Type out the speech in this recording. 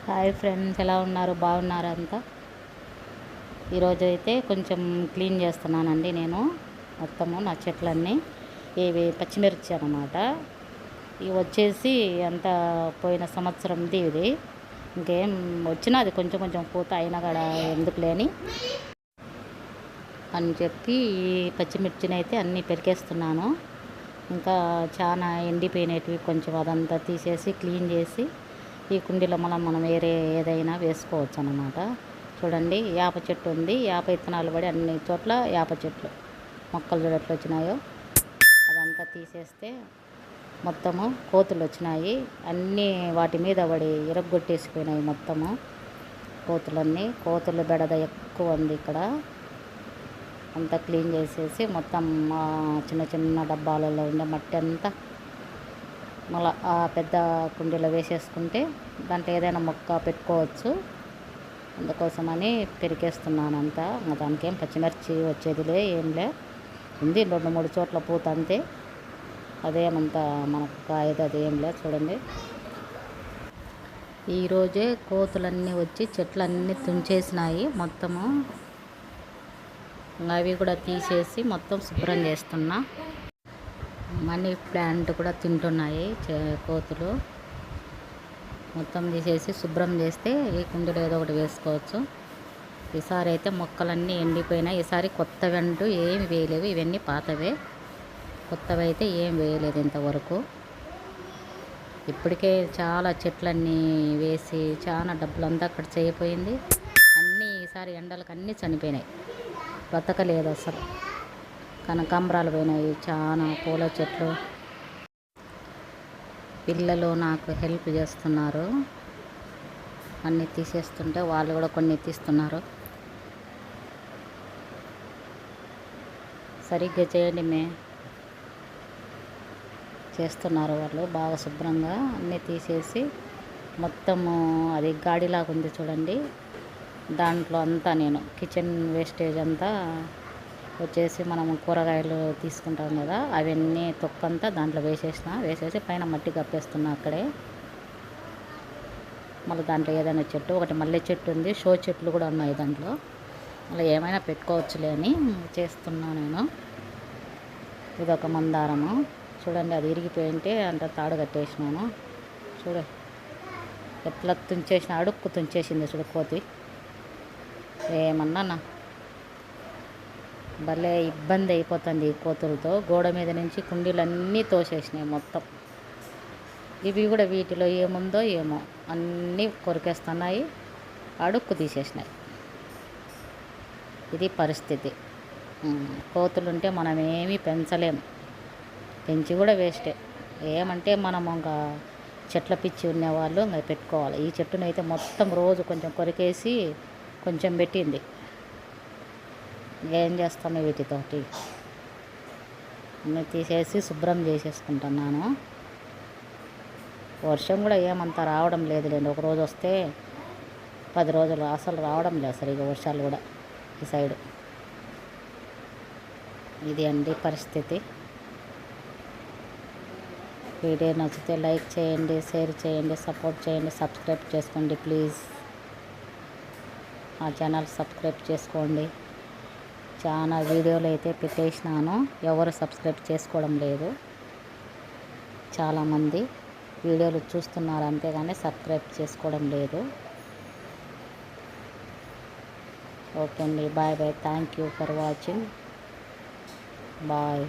Hi friends, ఎలా ఉన్నారు? బాగున్నారా అంతా? ఈరోజు అయితే కొంచెం క్లీన్ చేస్తున్నానండి నేను మొత్తము నా చెట్లన్నీ. ఇవి పచ్చిమిర్చి అన్నమాట. ఇవి వచ్చేసి అంత పోయిన సంవత్సరంది ఇది. ఇంకేం వచ్చినా అది కొంచెం కొంచెం పూత అయినా కూడా ఎందుకు లేని అని చెప్పి ఈ పచ్చిమిర్చిని అయితే అన్నీ పెరికేస్తున్నాను. ఇంకా చాలా ఎండిపోయినవి కొంచెం అదంతా తీసేసి క్లీన్ చేసి ఈ కుండీలో మనం వేరే ఏదైనా వేసుకోవచ్చు అన్నమాట. చూడండి, వేప చెట్టు ఉంది. వేప విత్తనాలు పడి అన్ని చోట్ల వేప చెట్లు మొక్కలు చూడట్లు వచ్చినాయో అదంతా తీసేస్తే మొత్తము కోతులు వచ్చినాయి. అన్నీ వాటి మీద పడి ఇరగ్గొట్టేసిపోయినాయి మొత్తము కోతుల బెడద ఎక్కువ ఉంది ఇక్కడ. అంతా క్లీన్ చేసేసి మొత్తం చిన్న చిన్న డబ్బాలలో ఉండే మట్టి అంతా మళ్ళీ ఆ పెద్ద కుండీలో వేసేసుకుంటే దాంట్లో ఏదైనా మొక్క పెట్టుకోవచ్చు. అందుకోసమని పెరికేస్తున్నాను అంతా. దానికేం పచ్చిమిర్చి వచ్చేదిలే ఏంలే, ఉంది 2-3 చోట్ల పూత అంతే. అదేమంతా మనకు కాయదు, అదేంలే. చూడండి, ఈరోజే కోతులన్నీ వచ్చి చెట్లన్నీ తుంచేసినాయి మొత్తము. అవి కూడా తీసేసి మొత్తం శుభ్రం చేస్తున్నా. మనీ ప్లాంట్ కూడా తింటున్నాయి కోతులు. మొత్తం తీసేసి శుభ్రం చేస్తే ఈ కుండీలో ఏదో ఒకటి వేసుకోవచ్చు. ఈసారి అయితే మొక్కలన్నీ ఎండిపోయినాయి. ఈసారి కొత్తవి అంటూ ఏమి వేయలేవు, ఇవన్నీ పాతవే. కొత్తవి అయితే ఏం వేయలేదు ఇంతవరకు. ఇప్పటికే చాలా చెట్లన్నీ వేసి చాలా డబ్బులంతా అక్కడ చేయిపోయింది. అన్నీ ఈసారి ఎండలకు అన్నీ చనిపోయినాయి, బ్రతకలేదు అసలు. కనకాంబరాలు పోయినాయి, చాలా పూల చెట్లు. పిల్లలు నాకు హెల్ప్ చేస్తున్నారు, అన్నీ తీసేస్తుంటే వాళ్ళు కూడా కొన్ని తీస్తున్నారు. సరిగ్గా చేయండి చేస్తున్నారు వాళ్ళు బాగా శుభ్రంగా అన్నీ తీసేసి. మొత్తము అది గాడిలాగా ఉంది చూడండి, దాంట్లో అంతా నేను కిచెన్ వేస్టేజ్ అంతా వచ్చేసి మనం కూరగాయలు తీసుకుంటాం కదా, అవన్నీ తొక్కంతా దాంట్లో వేసేసి పైన మట్టి కప్పేస్తున్నా అక్కడే. మళ్ళీ దాంట్లో ఏదైనా చెట్టు, ఒకటి మల్లె చెట్టు ఉంది, షో చెట్లు కూడా ఉన్నాయి దాంట్లో. మళ్ళీ ఏమైనా పెట్టుకోవచ్చులే అని చేస్తున్నా నేను. ఇదొక మందారము చూడండి, అది ఇరిగిపోయింటే అంత తాడు కట్టేసినాను. చూడు ఎట్లా తుంచేసిన, అడుక్కు తుంచేసింది చూడు కోతి. ఏమన్నా భలే ఇబ్బంది అయిపోతుంది ఈ కోతులతో. గోడ మీద నుంచి కుండీలన్నీ తోసేసినాయి మొత్తం. ఇవి కూడా వీటిలో ఏముందో ఏమో అన్నీ కొరికేస్తున్నాయి, అడుక్కు తీసేసినాయి. ఇది పరిస్థితి. కోతులుంటే మనం ఏమీ పెంచలేము, పెంచి కూడా వేస్టే. ఏమంటే మనం ఇంకా చెట్ల పిచ్చి ఉన్నవాళ్ళు ఇంకా పెట్టుకోవాలి. ఈ చెట్టునైతే మొత్తం రోజు కొంచెం కొరికేసి కొంచెం పెట్టింది. ఏం చేస్తాము వీటితోటి. అన్నీ తీసేసి శుభ్రం చేసేసుకుంటున్నాను. వర్షం కూడా ఏమంతా రావడం లేదులేండి. ఒక రోజు వస్తే 10 రోజులు అసలు రావడం లేదు సరిగా వర్షాలు కూడా ఈ సైడు. ఇది అండి పరిస్థితి. వీడియో నచ్చితే లైక్ చేయండి, షేర్ చేయండి, సపోర్ట్ చేయండి, సబ్స్క్రైబ్ చేసుకోండి ప్లీజ్. ఆ ఛానల్ సబ్స్క్రైబ్ చేసుకోండి. చాలా వీడియోలు అయితే పెట్టేసినాను, ఎవరు సబ్స్క్రైబ్ చేసుకోవడం లేదు. చాలామంది వీడియోలు చూస్తున్నారు అంతేగాని సబ్స్క్రైబ్ చేసుకోవడం లేదు. ఓకే అండి, bye bye. Thank you for watching. Bye.